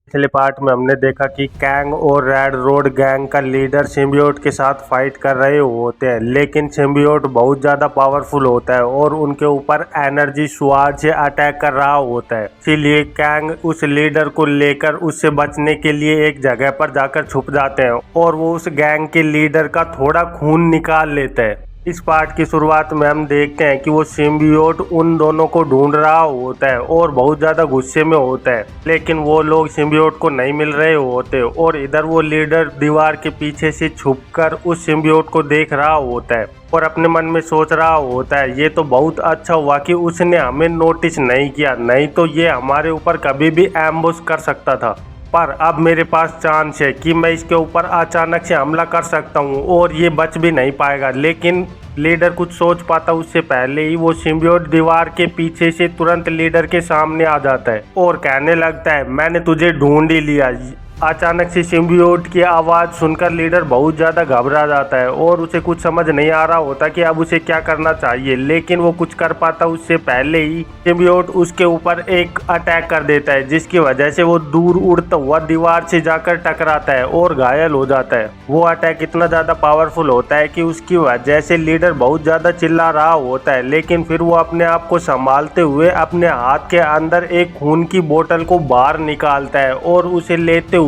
पिछले पार्ट में हमने देखा कि कैंग और रेड रोड गैंग का लीडर सिम्बियोट के साथ फाइट कर रहे होते हैं, लेकिन सिम्बियोट बहुत ज़्यादा पावरफुल होता है और उनके ऊपर एनर्जी स्वॉर्ड से अटैक कर रहा होता है। इसीलिए कैंग उस लीडर को लेकर उससे बचने के लिए एक जगह पर जाकर छुप जाते हैं और वो उस गैंग के लीडर का थोड़ा खून निकाल लेते हैं। इस पार्ट की शुरुआत में हम देखते हैं कि वो सिम्बियोट उन दोनों को ढूंढ रहा होता है और बहुत ज़्यादा गुस्से में होता है, लेकिन वो लोग सिम्बियोट को नहीं मिल रहे होते और इधर वो लीडर दीवार के पीछे से छुपकर उस सिम्बियोट को देख रहा होता है और अपने मन में सोच रहा होता है ये तो बहुत अच्छा हुआ कि उसने हमें नोटिस नहीं किया, नहीं तो ये हमारे ऊपर कभी भी एम्बुश कर सकता था। पर अब मेरे पास चांस है कि मैं इसके ऊपर अचानक से हमला कर सकता हूँ और ये बच भी नहीं पाएगा। लेकिन लीडर कुछ सोच पाता उससे पहले ही वो सिम्बियोट दीवार के पीछे से तुरंत लीडर के सामने आ जाता है और कहने लगता है मैंने तुझे ढूंढ ही लिया। अचानक से सिम्बियोट की आवाज़ सुनकर लीडर बहुत ज़्यादा घबरा जाता है और उसे कुछ समझ नहीं आ रहा होता कि अब उसे क्या करना चाहिए, लेकिन वो कुछ कर पाता उससे पहले ही सिम्बियोट उसके ऊपर एक अटैक कर देता है, जिसकी वजह से वो दूर उड़ता हुआ दीवार से जाकर टकराता है और घायल हो जाता है। वो अटैक इतना ज़्यादा पावरफुल होता है कि उसकी वजह से लीडर बहुत ज़्यादा चिल्ला रहा होता है, लेकिन फिर वो अपने आप को संभालते हुए अपने हाथ के अंदर एक खून की बोतल को बाहर निकालता है और उसे लेते हुए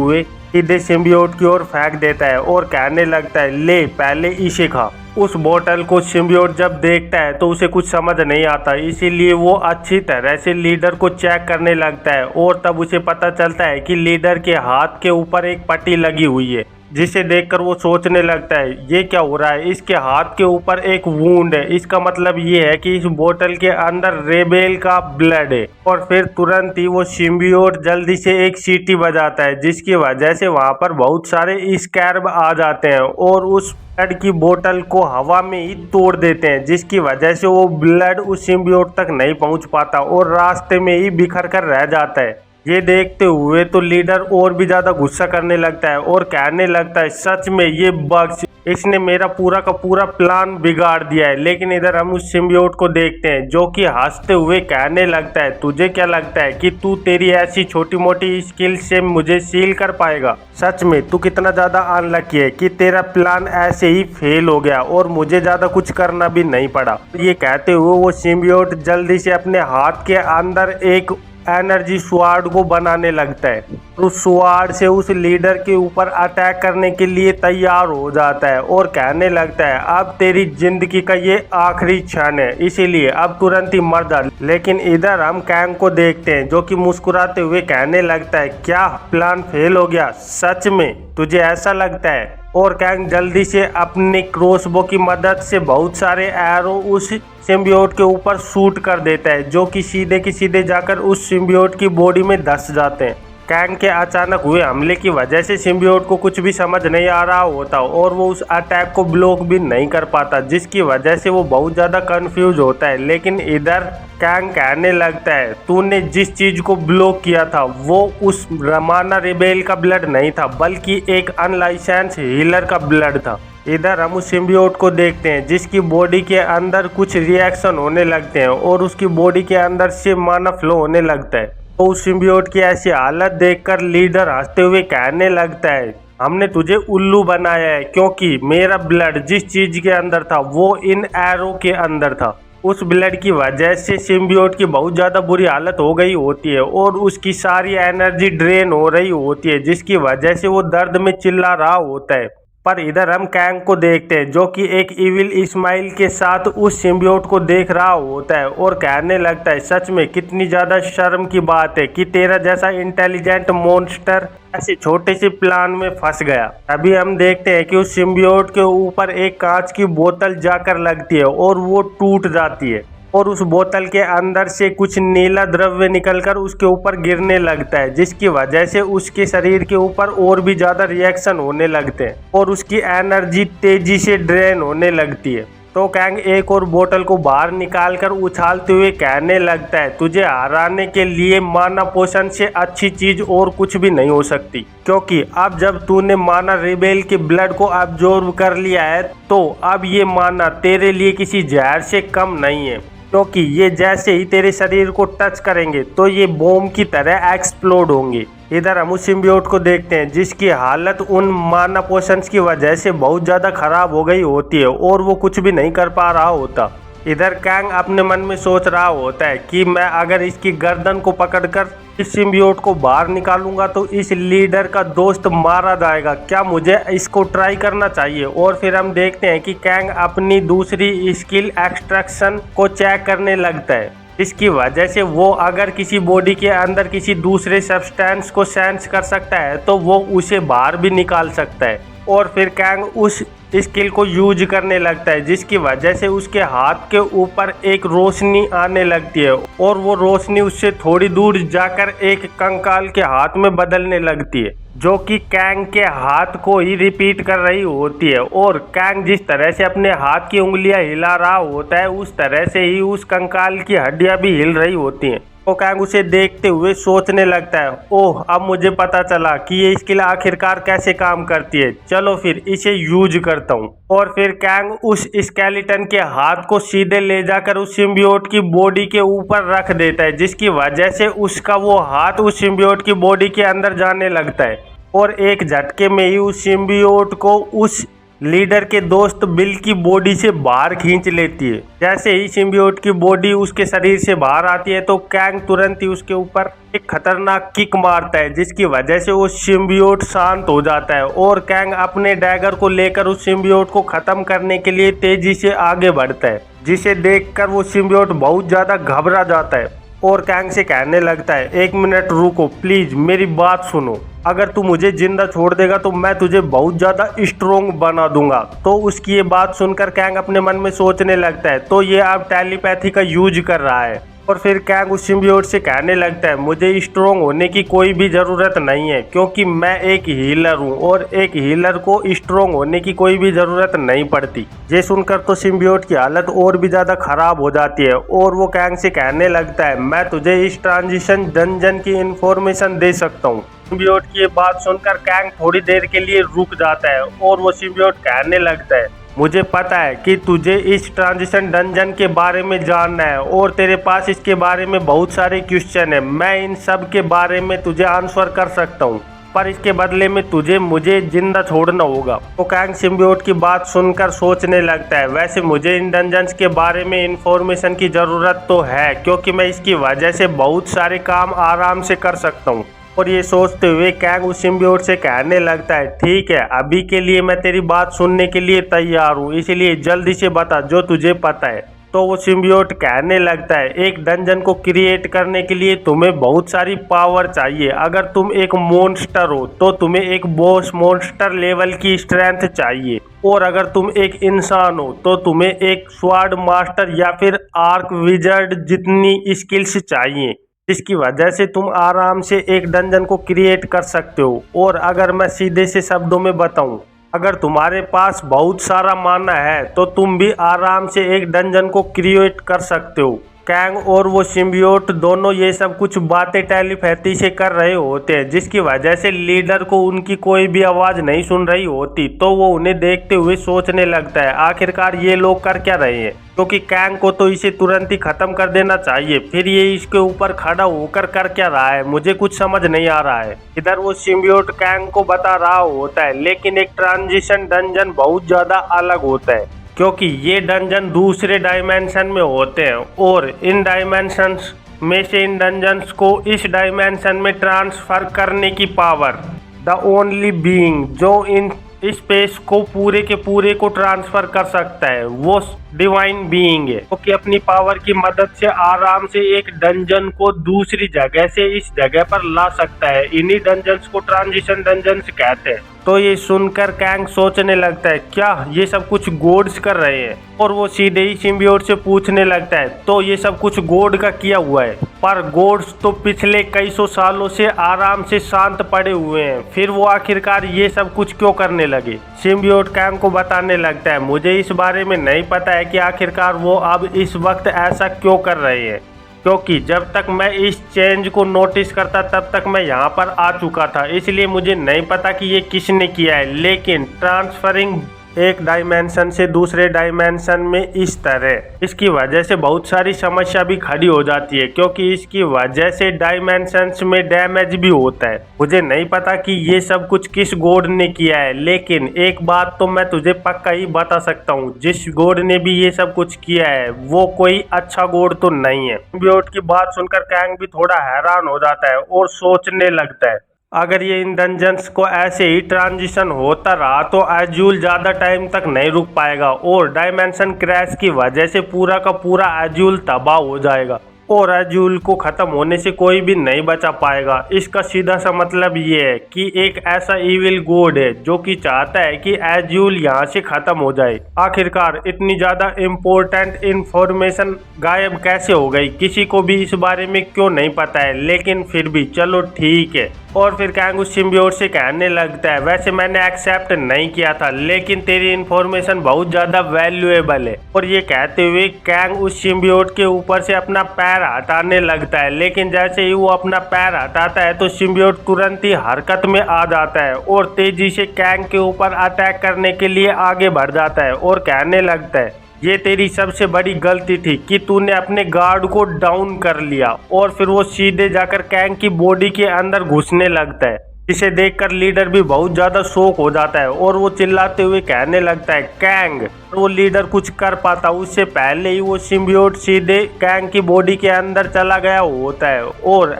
सीधे सिम्बियोट की ओर फेंक देता है और कहने लगता है ले पहले इसे खा। उस बोतल को सिम्बियोट जब देखता है तो उसे कुछ समझ नहीं आता, इसीलिए वो अच्छी तरह से लीडर को चेक करने लगता है और तब उसे पता चलता है कि लीडर के हाथ के ऊपर एक पट्टी लगी हुई है, जिसे देखकर वो सोचने लगता है ये क्या हो रहा है, इसके हाथ के ऊपर एक वूंड है, इसका मतलब ये है कि इस बोतल के अंदर रेबेल का ब्लड है। और फिर तुरंत ही वो सिम्बियोट जल्दी से एक सीटी बजाता है, जिसकी वजह से वहां पर बहुत सारे स्कैर्ब आ जाते हैं और उस ब्लड की बोतल को हवा में ही तोड़ देते हैं, जिसकी वजह से वो ब्लड उस सिम्बियोट तक नहीं पहुंच पाता और रास्ते में ही बिखर कर रह जाता है। ये देखते हुए तो लीडर और भी ज्यादा गुस्सा करने लगता है और कहने लगता है सच में ये बग्स इसने मेरा पूरा का पूरा प्लान बिगाड़ दिया है। लेकिन इधर हम उस सिम्बियोट को देखते हैं जो कि हंसते हुए कहने लगता है तुझे क्या लगता है कि तू तेरी ऐसी छोटी मोटी स्किल से मुझे सील कर पाएगा? सच में तू कितना ज्यादा अनलकी है कि तेरा प्लान ऐसे ही फेल हो गया और मुझे ज्यादा कुछ करना भी नहीं पड़ा। ये कहते हुए वो सिम्बियोट जल्दी से अपने हाथ के अंदर एक एनर्जी स्वॉर्ड को बनाने लगता है, उस स्वॉर्ड से उस लीडर के ऊपर अटैक करने के लिए तैयार हो जाता है और कहने लगता है अब तेरी जिंदगी का ये आखिरी क्षण है, इसीलिए अब तुरंत ही मर जा। लेकिन इधर हम कैंग को देखते हैं जो कि मुस्कुराते हुए कहने लगता है क्या प्लान फेल हो गया? सच में तुझे ऐसा लगता है? और कैंग जल्दी से अपनी क्रॉसबो की मदद से बहुत सारे एरो उस सिम्बियोट के ऊपर शूट कर देता है, जो कि सीधे जाकर उस सिम्बियोट की बॉडी में धंस जाते हैं। कैंग के अचानक हुए हमले की वजह से सिम्बियोट को कुछ भी समझ नहीं आ रहा होता और वो उस अटैक को ब्लॉक भी नहीं कर पाता, जिसकी वजह से वो बहुत ज़्यादा कंफ्यूज होता है। लेकिन इधर कैंग कहने लगता है तूने जिस चीज को ब्लॉक किया था वो उस रमाना रिबेल का ब्लड नहीं था, बल्कि एक अनलाइसेंस हीलर का ब्लड था। इधर हम उस सिम्बियोट को देखते हैं जिसकी बॉडी के अंदर कुछ रिएक्शन होने लगते हैं और उसकी बॉडी के अंदर से माना फ्लो होने लगता है। तो उस सिम्बियोट की ऐसी हालत देखकर लीडर हंसते हुए कहने लगता है हमने तुझे उल्लू बनाया है, क्योंकि मेरा ब्लड जिस चीज के अंदर था वो इन एरो के अंदर था। उस ब्लड की वजह से सिम्बियोट की बहुत ज़्यादा बुरी हालत हो गई होती है और उसकी सारी एनर्जी ड्रेन हो रही होती है, जिसकी वजह से वो दर्द में चिल्ला रहा होता है। पर इधर हम कैंग को देखते हैं जो कि एक इविल स्माइल के साथ उस सिम्बियोट को देख रहा होता है और कहने लगता है सच में कितनी ज़्यादा शर्म की बात है कि तेरा जैसा इंटेलिजेंट मॉन्स्टर ऐसे छोटे से प्लान में फंस गया। अभी हम देखते हैं कि उस सिम्बियोट के ऊपर एक कांच की बोतल जाकर लगती है और वो टूट जाती है और उस बोतल के अंदर से कुछ नीला द्रव्य निकलकर उसके ऊपर गिरने लगता है, जिसकी वजह से उसके शरीर के ऊपर और भी ज़्यादा रिएक्शन होने लगते हैं और उसकी एनर्जी तेजी से ड्रेन होने लगती है। तो कैंग एक और बोतल को बाहर निकालकर उछालते हुए कहने लगता है तुझे हराने के लिए माना पोशन से अच्छी चीज और कुछ भी नहीं हो सकती, क्योंकि अब जब तूने माना रिबेल के ब्लड को अब्जॉर्ब कर लिया है तो अब ये माना तेरे लिए किसी जहर से कम नहीं है। क्योंकि ये जैसे ही तेरे शरीर को टच करेंगे तो ये बॉम्ब की तरह एक्सप्लोड होंगे। इधर हम उस सिम्बियोट को देखते हैं जिसकी हालत उन माना पोशंस की वजह से बहुत ज़्यादा खराब हो गई होती है और वो कुछ भी नहीं कर पा रहा होता। इधर कैंग अपने मन में सोच रहा होता है कि मैं अगर इसकी गर्दन को पकड़कर इस सिम्बियोट को बाहर निकालूंगा तो इस लीडर का दोस्त मारा जाएगा, क्या मुझे इसको ट्राई करना चाहिए। और फिर हम देखते हैं कि कैंग अपनी दूसरी स्किल एक्सट्रैक्शन को चेक करने लगता है। इसकी वजह से वो अगर किसी बॉडी के अंदर किसी दूसरे सब्सटेंस को सेंस कर सकता है तो वो उसे बाहर भी निकाल सकता है। और फिर कैंग उस स्किल को यूज करने लगता है जिसकी वजह से उसके हाथ के ऊपर एक रोशनी आने लगती है और वो रोशनी उससे थोड़ी दूर जाकर एक कंकाल के हाथ में बदलने लगती है जो कि कैंग के हाथ को ही रिपीट कर रही होती है। और कैंग जिस तरह से अपने हाथ की उंगलियां हिला रहा होता है उस तरह से ही उस कंकाल की हड्डियां भी हिल रही होती हैं। तो कैंग उसे देखते हुए सोचने लगता है, ओह अब मुझे पता चला कि ये स्किल आखिरकार कैसे काम करती है, चलो फिर इसे यूज करता हूँ। और फिर कैंग उस स्केलेटन के हाथ को सीधे ले जाकर उस सिम्बियोट की बॉडी के ऊपर रख देता है जिसकी वजह से उसका वो हाथ उस सिम्बियोट की बॉडी के अंदर जाने लगता है और एक झटके में ही उस सिम्बियोट को उस लीडर के दोस्त बिल की बॉडी से बाहर खींच लेती है। जैसे ही सिम्बियोट की बॉडी उसके शरीर से बाहर आती है तो कैंग तुरंत ही उसके ऊपर एक खतरनाक किक मारता है जिसकी वजह से वो सिम्बियोट शांत हो जाता है और कैंग अपने डैगर को लेकर उस सिम्बियोट को खत्म करने के लिए तेजी से आगे बढ़ता है जिसे देखकर वो सिम्बियोट बहुत ज्यादा घबरा जाता है और कैंग से कहने लगता है, एक मिनट रुको प्लीज, मेरी बात सुनो, अगर तू मुझे जिंदा छोड़ देगा तो मैं तुझे बहुत ज़्यादा स्ट्रोंग बना दूंगा। तो उसकी ये बात सुनकर कैंग अपने मन में सोचने लगता है, तो ये अब टेलीपैथी का यूज कर रहा है। और फिर कैंग उस सिम्बियोट से कहने लगता है, मुझे स्ट्रोंग होने की कोई भी ज़रूरत नहीं है क्योंकि मैं एक हीलर हूँ और एक हीलर को स्ट्रोंग होने की कोई भी ज़रूरत नहीं पड़ती। ये सुनकर तो सिम्बियोट की हालत और भी ज़्यादा ख़राब हो जाती है और वो कैंग से कहने लगता है, मैं तुझे इस ट्रांजिशन डंजन की इन्फॉर्मेशन दे सकता हूँ। सिम्बियोट की ये बात सुनकर कैंग थोड़ी देर के लिए रुक जाता है और वो सिम्बियोट कहने लगता है, मुझे पता है कि तुझे इस ट्रांजिशन डंजन के बारे में जानना है और तेरे पास इसके बारे में बहुत सारे क्वेश्चन है। मैं इन सब के बारे में तुझे आंसर कर सकता हूँ पर इसके बदले में तुझे मुझे जिंदा छोड़ना होगा। तो कैंग सिम्बियोट की बात सुनकर सोचने लगता है, वैसे मुझे इन डंजन्स के बारे में इंफॉर्मेशन की ज़रूरत तो है क्योंकि मैं इसकी वजह से बहुत सारे काम आराम से कर सकता हूँ। और ये सोचते हुए कैंग उस सिम्बियोट से कहने लगता है, ठीक है, अभी के लिए मैं तेरी बात सुनने के लिए तैयार हूँ, इसलिए जल्दी से बता जो तुझे पता है। तो वो सिम्बियोट कहने लगता है, एक डंजन को क्रिएट करने के लिए तुम्हें बहुत सारी पावर चाहिए। अगर तुम एक मॉन्स्टर हो तो तुम्हें एक बॉस मॉन्स्टर लेवल की स्ट्रेंथ चाहिए और अगर तुम एक इंसान हो तो तुम्हें एक स्वॉर्ड मास्टर या फिर आर्क विजर्ड जितनी स्किल्स चाहिए जिसकी वजह से तुम आराम से एक डंजन को क्रिएट कर सकते हो। और अगर मैं सीधे से शब्दों में बताऊं, अगर तुम्हारे पास बहुत सारा माना है तो तुम भी आराम से एक डंजन को क्रिएट कर सकते हो। कैंग और वो सिम्बियोट दोनों ये सब कुछ बातें टेलीपैथी से कर रहे होते हैं जिसकी वजह से लीडर को उनकी कोई भी आवाज़ नहीं सुन रही होती। तो वो उन्हें देखते हुए सोचने लगता है, आखिरकार ये लोग कर क्या रहे हैं क्योंकि कैंग को तो इसे तुरंत ही खत्म कर देना चाहिए, फिर ये इसके ऊपर खड़ा होकर कर क्या रहा है, मुझे कुछ समझ नहीं आ रहा है। इधर वो सिम्बियोट कैंग को बता रहा होता है लेकिन एक ट्रांजिशन डंजन बहुत ज़्यादा अलग होता है क्योंकि ये डंजन दूसरे डायमेंशन में होते हैं और इन डायमेंशंस में से इन डंजन्स को इस डायमेंशन में ट्रांसफर करने की पावर द ओनली बीइंग जो इन स्पेस को पूरे के पूरे को ट्रांसफर कर सकता है वो डिवाइन बीइंग है क्योंकि अपनी पावर की मदद से आराम से एक डंजन को दूसरी जगह से इस जगह पर ला सकता है। इन्हीं डंजन्स को ट्रांजिशन डंजन्स कहते हैं। तो ये सुनकर कैंग सोचने लगता है, क्या ये सब कुछ गॉड्स कर रहे हैं। और वो सीधे ही सिम्बियोट से पूछने लगता है, तो ये सब कुछ गॉड का किया हुआ है, पर गॉड्स तो पिछले कई सौ सालों से आराम से शांत पड़े हुए हैं, फिर वो आखिरकार ये सब कुछ क्यों करने लगे। सिम्बियोट कैंग को बताने लगता है, मुझे इस बारे में नहीं पता है कि आखिरकार वो अब इस वक्त ऐसा क्यों कर रहे हैं क्योंकि जब तक मैं इस चेंज को नोटिस करता तब तक मैं यहाँ पर आ चुका था, इसलिए मुझे नहीं पता कि ये किसने किया है। लेकिन ट्रांसफरिंग एक डायमेंशन से दूसरे डायमेंशन में इस तरह। इसकी वजह से बहुत सारी समस्या भी खड़ी हो जाती है, क्योंकि इसकी वजह से डायमेंशंस में डैमेज भी होता है। मुझे नहीं पता कि ये सब कुछ किस गॉड ने किया है, लेकिन एक बात तो मैं तुझे पक्का ही बता सकता हूँ, जिस गॉड ने भी ये सब कुछ किया है वो कोई अच्छा गॉड तो नहीं है। सिम्बियोट की बात सुनकर कैंग भी थोड़ा हैरान हो जाता है और सोचने लगता है, अगर ये इन डंजन्स को ऐसे ही ट्रांजिशन होता रहा तो एज्यूल ज़्यादा टाइम तक नहीं रुक पाएगा और डायमेंशन क्रैश की वजह से पूरा का पूरा एज्यूल तबाह हो जाएगा और एज्यूल को ख़त्म होने से कोई भी नहीं बचा पाएगा। इसका सीधा सा मतलब ये है कि एक ऐसा इविल गॉड है जो कि चाहता है कि एज्यूल यहाँ से ख़त्म हो जाए। आखिरकार इतनी ज़्यादा इम्पोर्टेंट इंफॉर्मेशन गायब कैसे हो गई, किसी को भी इस बारे में क्यों नहीं पता है, लेकिन फिर भी चलो ठीक है। और फिर कैंग उस सिम्बियोट से कहने लगता है, वैसे मैंने एक्सेप्ट नहीं किया था, लेकिन तेरी इन्फॉर्मेशन बहुत ज़्यादा वैल्यूएबल है। और ये कहते हुए कैंग उस सिम्बियोट के ऊपर से अपना पैर हटाने लगता है, लेकिन जैसे ही वो अपना पैर हटाता है तो सिम्बियोट तुरंत ही हरकत में आ जाता है और तेजी से कैंग के ऊपर अटैक करने के लिए आगे बढ़ जाता है और कहने लगता है, ये तेरी सबसे बड़ी गलती थी कि तूने अपने गार्ड को डाउन कर लिया। और फिर वो सीधे जाकर कैंग की बॉडी के अंदर घुसने लगता है, जिसे देखकर लीडर भी बहुत ज़्यादा शॉक हो जाता है और वो चिल्लाते हुए कहने लगता है, कैंग। वो लीडर कुछ कर पाता उससे पहले ही वो सिम्बियोट सीधे कैंग की बॉडी के अंदर चला गया होता है और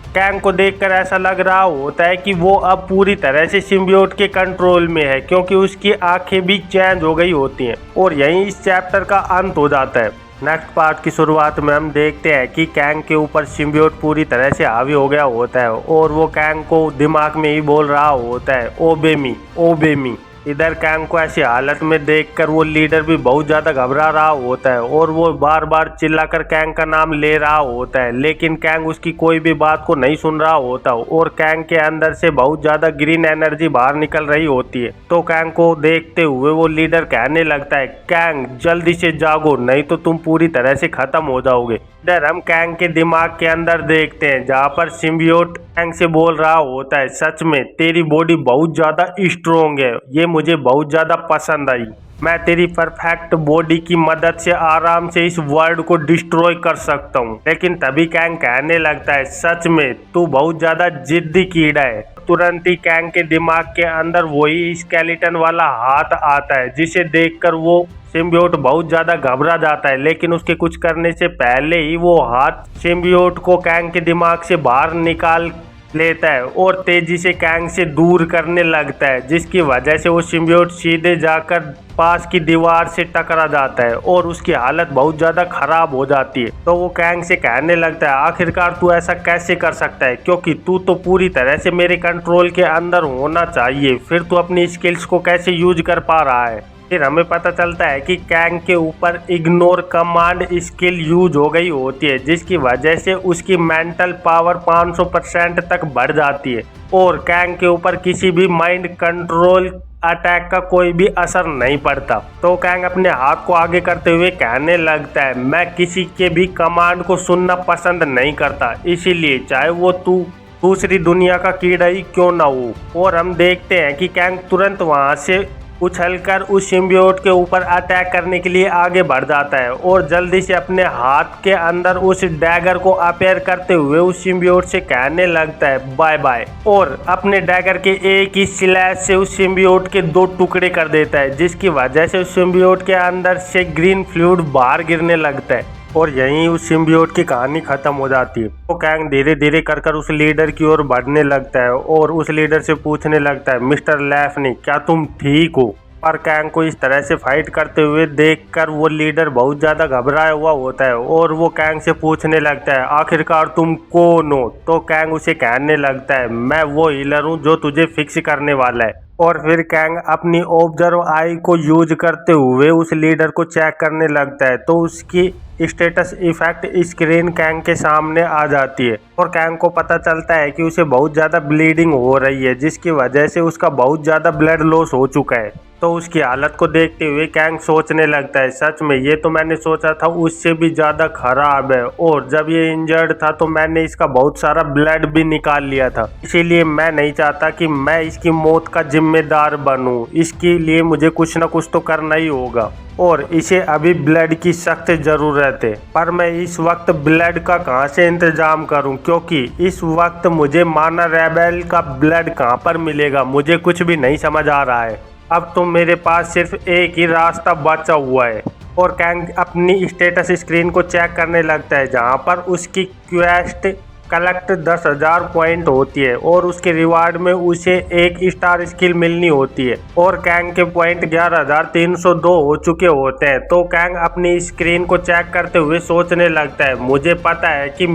कैंग को देखकर ऐसा लग रहा होता है कि वो अब पूरी तरह से सिम्बियोट के कंट्रोल में है, क्योंकि उसकी आंखें भी चेंज हो गई होती हैं। और यहीं इस चैप्टर का अंत हो जाता है। नेक्स्ट पार्ट की शुरुआत में हम देखते हैं कि कैंग के ऊपर सिम्बियोट पूरी तरह से हावी हो गया होता है और वो कैंग को दिमाग में ही बोल रहा होता है, ओबे मी, ओबे मी। इधर कैंग को ऐसी हालत में देखकर वो लीडर भी बहुत ज़्यादा घबरा रहा होता है और वो बार बार चिल्लाकर कैंग का नाम ले रहा होता है, लेकिन कैंग उसकी कोई भी बात को नहीं सुन रहा होता और कैंग के अंदर से बहुत ज़्यादा ग्रीन एनर्जी बाहर निकल रही होती है। तो कैंग को देखते हुए वो लीडर कहने लगता है, कैंग जल्दी से जागो, नहीं तो तुम पूरी तरह से ख़त्म हो जाओगे। इधर हम कैंग के दिमाग के अंदर देखते हैं, जहाँ पर सिम्बियोट कैंग से बोल रहा होता है, सच में तेरी बॉडी बहुत ज़्यादा स्ट्रोंग है, ये मुझे बहुत ज़्यादा पसंद आई। मैं तेरी परफेक्ट बॉडी की मदद से आराम से इस वर्ल्ड को डिस्ट्रॉय कर सकता हूँ। लेकिन तभी कैंग कहने लगता है, सच में तू बहुत ज़्यादा जिद्दी कीड़ा है। तुरंत ही कैंग के दिमाग के अंदर वही स्केलेटन वाला हाथ आता है, जिसे देखकर वो सिम्बियोट बहुत ज़्यादा घबरा जाता है, लेकिन उसके कुछ करने से पहले ही वो हाथ सिम्बियोट को कैंग के दिमाग से बाहर निकाल लेता है और तेजी से कैंग से दूर करने लगता है, जिसकी वजह से वो सिम्बियोट सीधे जाकर पास की दीवार से टकरा जाता है और उसकी हालत बहुत ज़्यादा खराब हो जाती है। तो वो कैंग से कहने लगता है, आखिरकार तू ऐसा कैसे कर सकता है, क्योंकि तू तो पूरी तरह से मेरे कंट्रोल के अंदर होना चाहिए, फिर तू अपनी स्किल्स को कैसे यूज कर पा रहा है। फिर हमें पता चलता है कि कैंग के ऊपर इग्नोर कमांड स्किल यूज हो गई होती है, जिसकी वजह से उसकी मेंटल पावर 500% तक बढ़ जाती है और कैंग के ऊपर किसी भी माइंड कंट्रोल अटैक का कोई भी असर नहीं पड़ता। तो कैंग अपने हाथ को आगे करते हुए कहने लगता है, मैं किसी के भी कमांड को सुनना पसंद नहीं करता, इसीलिए चाहे वो तू दूसरी दुनिया का कीड़ा ही क्यों ना हो। और हम देखते हैं कि कैंग तुरंत वहाँ से उछलकर उस सिम्बियोट के ऊपर अटैक करने के लिए आगे बढ़ जाता है और जल्दी से अपने हाथ के अंदर उस डैगर को अपेयर करते हुए उस सिम्बियोट से कहने लगता है, बाय बाय, और अपने डैगर के एक ही स्लैश से उस सिम्बियोट के 2 टुकड़े कर देता है, जिसकी वजह से उस सिम्बियोट के अंदर से ग्रीन फ्लूइड बाहर गिरने लगता है और यहीं उस सिम्बियोट की कहानी खत्म हो जाती है। तो कैंग धीरे धीरे कर उस लीडर की ओर बढ़ने लगता है और उस लीडर से पूछने लगता है, मिस्टर लैफ्नी, क्या तुम ठीक हो? पर कैंग को इस तरह से फाइट करते हुए देखकर वो लीडर बहुत ज़्यादा घबराया हुआ होता है और वो कैंग से पूछने लगता है, आखिरकार तुम कौन हो? तो कैंग उसे कहने लगता है, मैं वो हीलर हूँ जो तुझे फिक्स करने वाला है। और फिर कैंग अपनी ऑब्जर्व आई को यूज करते हुए उस लीडर को चेक करने लगता है, तो उसकी स्टेटस इफेक्ट स्क्रीन कैंग के सामने आ जाती है और कैंग को पता चलता है कि उसे बहुत ज़्यादा ब्लीडिंग हो रही है, जिसकी वजह से उसका बहुत ज़्यादा ब्लड लॉस हो चुका है। तो उसकी हालत को देखते हुए कैंग सोचने लगता है, सच में ये तो मैंने सोचा था उससे भी ज़्यादा खराब है, और जब ये इंजर्ड था तो मैंने इसका बहुत सारा ब्लड भी निकाल लिया था, इसीलिए मैं नहीं चाहता कि मैं इसकी मौत का जिम्मेदार बनूं। इसके लिए मुझे कुछ ना कुछ तो करना ही होगा और इसे अभी ब्लड की सख्त ज़रूरत है। पर मैं इस वक्त ब्लड का कहाँ से इंतज़ाम करूं, क्योंकि इस वक्त मुझे माना रेबेल का ब्लड कहाँ पर मिलेगा, मुझे कुछ भी नहीं समझ आ रहा है। अब तो मेरे पास सिर्फ एक ही रास्ता बचा हुआ है। और कैंग अपनी स्टेटस स्क्रीन को चेक करने लगता है, जहाँ पर उसकी क्वेस्ट कलेक्ट 10,000 पॉइंट होती है और उसके रिवार्ड में उसे एक स्टार स्किल मिलनी होती है, और कैंग के पॉइंट 11,302 हो चुके होते हैं। तो कैंग अपनी स्क्रीन को चेक करते हुए सोचने लगता है, मुझे पता है कि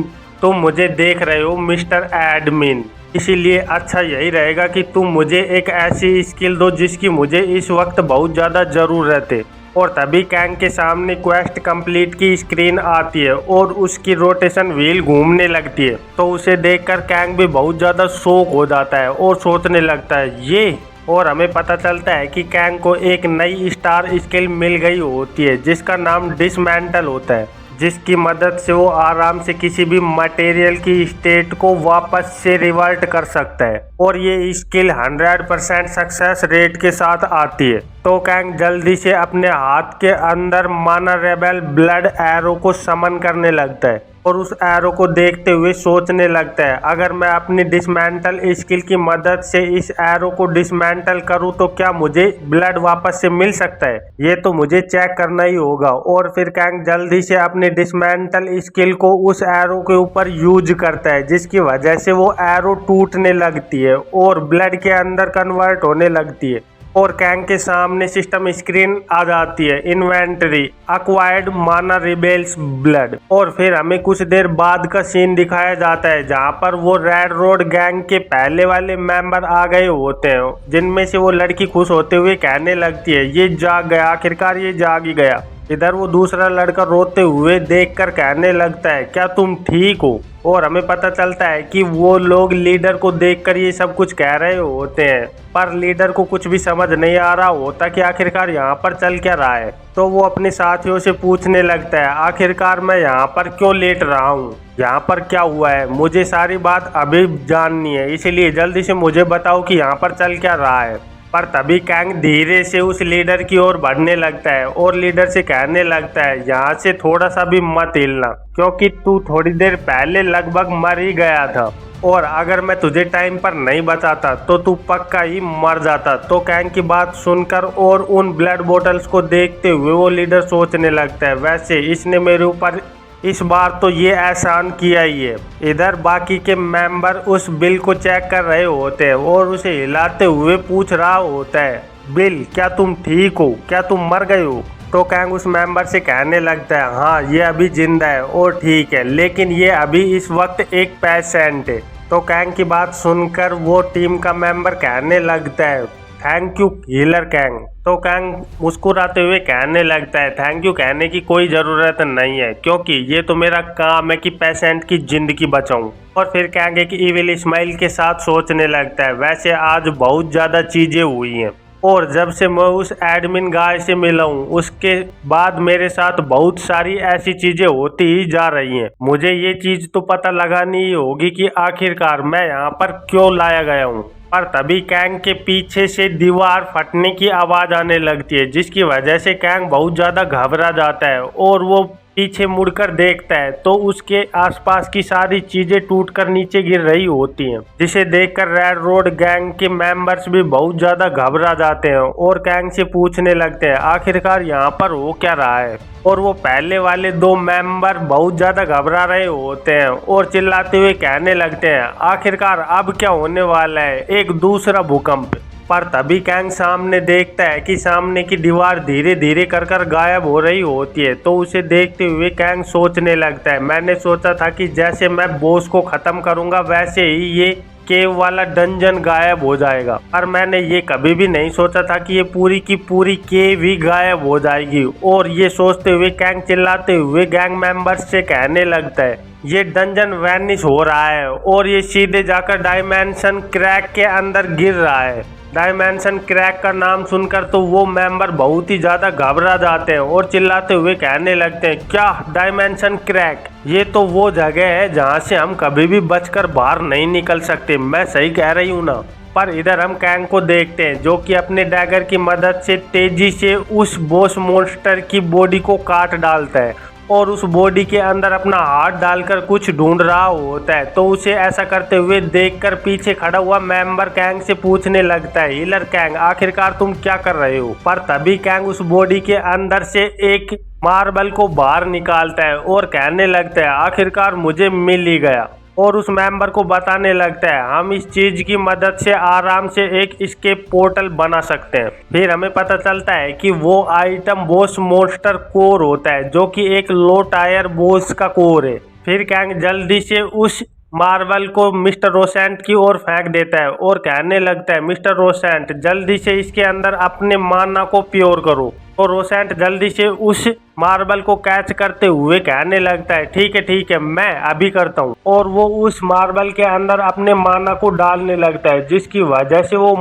तुम मुझे देख रहे हो मिस्टर एडमिन, इसीलिए अच्छा यही रहेगा कि तुम मुझे एक ऐसी स्किल दो जिसकी मुझे इस वक्त बहुत ज़्यादा ज़रूरत है। और तभी कैंग के सामने क्वेस्ट कंप्लीट की स्क्रीन आती है और उसकी रोटेशन व्हील घूमने लगती है। तो उसे देखकर कैंग भी बहुत ज़्यादा शॉक हो जाता है और सोचने लगता है ये, और हमें पता चलता है कि कैंग को एक नई स्टार स्किल मिल गई होती है जिसका नाम डिसमेंटल होता है, जिसकी मदद से वो आराम से किसी भी मटेरियल की स्टेट को वापस से रिवर्ट कर सकता है, और ये स्किल 100% सक्सेस रेट के साथ आती है। तो कैंग जल्दी से अपने हाथ के अंदर माना रेबेल ब्लड एरो को समन करने लगता है और उस एरो को देखते हुए सोचने लगता है, अगर मैं अपनी डिसमेंटल स्किल की मदद से इस एरो को डिसमेंटल करूं तो क्या मुझे ब्लड वापस से मिल सकता है, ये तो मुझे चेक करना ही होगा। और फिर कैंग जल्दी से अपनी डिसमेंटल स्किल को उस एरो के ऊपर यूज करता है, जिसकी वजह से वो एरो टूटने लगती है और ब्लड के अंदर कन्वर्ट होने लगती है, और कैंग के सामने सिस्टम स्क्रीन आ जाती है, इन्वेंटरी एक्वायर्ड माना रिबेल्स ब्लड। और फिर हमें कुछ देर बाद का सीन दिखाया जाता है, जहां पर वो रेड रोड गैंग के पहले वाले मेंबर आ गए होते हैं, जिनमें से वो लड़की खुश होते हुए कहने लगती है, ये जाग गया, आखिरकार ये जाग ही गया। इधर वो दूसरा लड़का रोते हुए देखकर कहने लगता है, क्या तुम ठीक हो। और हमें पता चलता है कि वो लोग लीडर को देखकर ये सब कुछ कह रहे होते हैं, पर लीडर को कुछ भी समझ नहीं आ रहा होता कि आखिरकार यहाँ पर चल क्या रहा है। तो वो अपने साथियों से पूछने लगता है, आखिरकार मैं यहाँ पर क्यों लेट रहा हूँ, यहाँ पर क्या हुआ है, मुझे सारी बात अभी जाननी है, इसीलिए जल्दी से मुझे बताओ कि यहाँ पर चल क्या रहा है। पर तभी कैंग धीरे से उस लीडर की ओर बढ़ने लगता है और लीडर से कहने लगता है, यहाँ से थोड़ा सा भी मत हिलना, क्योंकि तू थोड़ी देर पहले लगभग मर ही गया था, और अगर मैं तुझे टाइम पर नहीं बचाता तो तू पक्का ही मर जाता। तो कैंग की बात सुनकर और उन ब्लड बोतल्स को देखते हुए वो लीडर सोचने लगता है, वैसे इसने मेरे ऊपर इस बार तो ये एहसान किया ही है। इधर बाकी के मेंबर उस बिल को चेक कर रहे होते हैं और उसे हिलाते हुए पूछ रहा होता है, बिल क्या तुम ठीक हो, क्या तुम मर गए हो। तो कैंग उस मेंबर से कहने लगता है, हाँ ये अभी जिंदा है और ठीक है, लेकिन ये अभी इस वक्त एक पेशेंट है। तो कैंग की बात सुनकर वो टीम का मेंबर कहने लगता है, थैंक यू हीलर कैंग। तो कैंग मुस्कुराते हुए कहने लगता है, थैंक यू कहने की कोई ज़रूरत नहीं है, क्योंकि ये तो मेरा काम है कि पेशेंट की ज़िंदगी बचाऊं। और फिर कैंग एक इविल स्माइल के साथ सोचने लगता है, वैसे आज बहुत ज़्यादा चीज़ें हुई हैं, और जब से मैं उस एडमिन गाय से मिला हूँ उसके बाद मेरे साथ बहुत सारी ऐसी चीज़ें होती ही जा रही हैं। मुझे ये चीज़ तो पता लगानी ही होगी कि आखिरकार मैं यहाँ पर क्यों लाया गया हूँ। पर तभी कैंग के पीछे से दीवार फटने की आवाज़ आने लगती है, जिसकी वजह से कैंग बहुत ज़्यादा घबरा जाता है और वो पीछे मुड़कर देखता है तो उसके आसपास की सारी चीजें टूटकर नीचे गिर रही होती हैं, जिसे देखकर रेड रोड गैंग के मेंबर्स भी बहुत ज्यादा घबरा जाते हैं और कैंग से पूछने लगते हैं, आखिरकार यहाँ पर हो क्या रहा है। और वो पहले वाले दो मेंबर बहुत ज्यादा घबरा रहे होते हैं और चिल्लाते हुए कहने लगते हैं, आखिरकार अब क्या होने वाला है, एक दूसरा भूकंप। पर तभी कैंग सामने देखता है कि सामने की दीवार धीरे धीरे कर गायब हो रही होती है। तो उसे देखते हुए कैंग सोचने लगता है, मैंने सोचा था कि जैसे मैं बॉस को खत्म करूंगा वैसे ही ये केव वाला डंजन गायब हो जाएगा, पर मैंने ये कभी भी नहीं सोचा था कि ये पूरी की पूरी केव ही गायब हो जाएगी। और ये सोचते हुए कैंग चिल्लाते हुए गैंग मेंबर्स से कहने लगता है, ये डंजन वैनिश हो रहा है और ये सीधे जाकर डायमेंशन क्रैक के अंदर गिर रहा है। डायमेंशन क्रैक का नाम सुनकर तो वो मेंबर बहुत ही ज्यादा घबरा जाते हैं और चिल्लाते हुए कहने लगते हैं, क्या डायमेंशन क्रैक? ये तो वो जगह है जहाँ से हम कभी भी बचकर बाहर नहीं निकल सकते। मैं सही कह रही हूँ ना? पर इधर हम कैंग को देखते हैं जो कि अपने डैगर की मदद से तेजी से उस बॉस मॉन्स्टर की बॉडी को काट डालता है और उस बॉडी के अंदर अपना हाथ डालकर कुछ ढूंढ रहा होता है। तो उसे ऐसा करते हुए देखकर पीछे खड़ा हुआ मेंबर कैंग से पूछने लगता है, हीलर कैंग, आखिरकार तुम क्या कर रहे हो? पर तभी कैंग उस बॉडी के अंदर से एक मार्बल को बाहर निकालता है और कहने लगता है, आखिरकार मुझे मिल ही गया। और उस मेंबर को बताने लगता है, हम इस चीज की मदद से आराम से एक एस्केप पोर्टल बना सकते हैं। फिर हमें पता चलता है कि वो आइटम बॉस मॉन्स्टर कोर होता है जो कि एक लो टायर बॉस का कोर है। फिर कैंग जल्दी से उस मार्बल को मिस्टर रोसेंट की ओर फेंक देता है और कहने लगता है, मिस्टर रोसेंट, जल्दी से इसके अंदर अपने माना को प्योर करो। और रोसेंट जल्दी से उस मार्बल को कैच करते हुए कहने लगता है, ठीक है, मैं अभी करता हूँ। और वो उस मार्बल के अंदर अपने माना को डालने लगता है जिसकी वजह से वो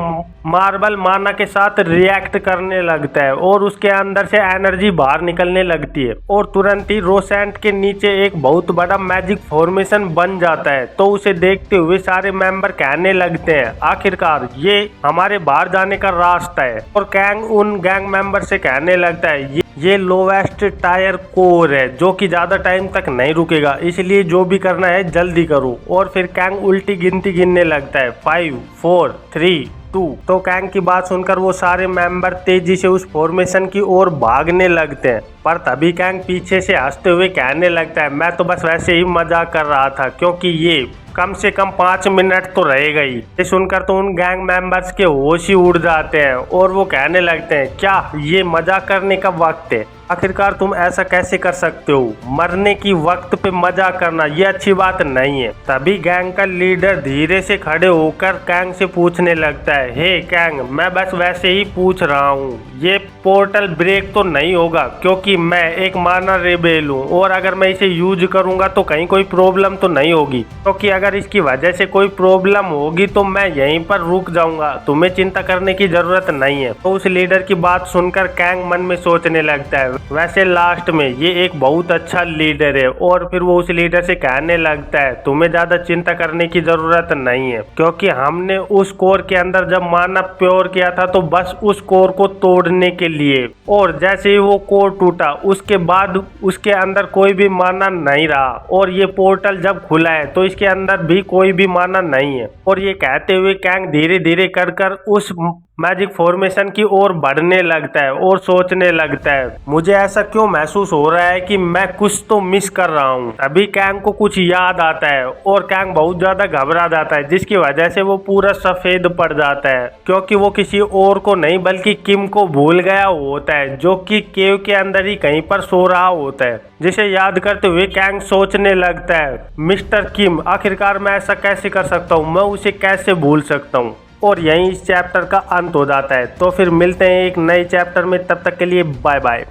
मार्बल माना के साथ रिएक्ट करने लगता है और उसके अंदर से एनर्जी बाहर निकलने लगती है और तुरंत ही रोसेंट के नीचे एक बहुत बड़ा मैजिक फॉर्मेशन बन जाता है। तो उसे देखते हुए सारे मेंबर कहने लगते हैं, आखिरकार ये हमारे बाहर जाने का रास्ता है। और कैंग उन गैंग मेंबर से कहने लगता है, ये लोवेस्ट टायर कोर है जो कि ज्यादा टाइम तक नहीं रुकेगा, इसलिए जो भी करना है जल्दी करो। और फिर कैंग उल्टी गिनती गिनने लगता है, 5 4 3 2। तो कैंग की बात सुनकर वो सारे मेंबर तेजी से उस फॉर्मेशन की ओर भागने लगते हैं। पर तभी कैंग पीछे से हंसते हुए कहने लगता है, मैं तो बस वैसे ही मजाक कर रहा था क्योंकि ये कम से कम 5 मिनट तो रहेगा ही। ये सुनकर तो उन गैंग मेंबर्स के होश ही उड़ जाते हैं और वो कहने लगते हैं, क्या ये मजाक करने का वक्त है? आखिरकार तुम ऐसा कैसे कर सकते हो? मरने की वक्त पे मजाक करना ये अच्छी बात नहीं है। तभी गैंग का लीडर धीरे से खड़े होकर कैंग से पूछने लगता है, हे कैंग, मैं बस वैसे ही पूछ रहा हूँ, ये पोर्टल ब्रेक तो नहीं होगा क्योंकि मैं एक माना रेबेल हूँ और अगर मैं इसे यूज करूंगा तो कहीं कोई प्रॉब्लम तो नहीं होगी? क्योंकि अगर इसकी वजह से कोई प्रॉब्लम होगी तो मैं यहीं पर रुक जाऊंगा, तुम्हें चिंता करने की जरूरत नहीं है। तो उस लीडर की बात सुनकर कैंग मन में सोचने लगता है, वैसे लास्ट में ये एक बहुत अच्छा लीडर है। और फिर वो उस लीडर से कहने लगता है, तुम्हें ज्यादा चिंता करने की जरूरत नहीं है क्योंकि हमने उस कोर के अंदर जब माना प्योर किया था तो बस उस कोर को तोड़ने के लिए, और जैसे ही वो कोर टूटा उसके बाद उसके अंदर कोई भी माना नहीं रहा और ये पोर्टल जब खुला है तो इसके अंदर भी कोई भी माना नहीं है। और ये कहते हुए कैंग धीरे धीरे कर उस मैजिक फॉर्मेशन की ओर बढ़ने लगता है और सोचने लगता है, मुझे ऐसा क्यों महसूस हो रहा है कि मैं कुछ तो मिस कर रहा हूँ। अभी कैंग को कुछ याद आता है और कैंग बहुत ज्यादा घबरा जाता है जिसकी वजह से वो पूरा सफेद पड़ जाता है क्योंकि वो किसी और को नहीं बल्कि किम को भूल गया होता है जो कि केव के अंदर ही कहीं पर सो रहा होता है। जिसे याद करते हुए कैंग सोचने लगता है, मिस्टर किम, आखिरकार मैं ऐसा कैसे कर सकता हूँ, मैं उसे कैसे भूल सकता हूँ। और यहीं इस चैप्टर का अंत हो जाता है। तो फिर मिलते हैं एक नए चैप्टर में, तब तक के लिए बाय बाय।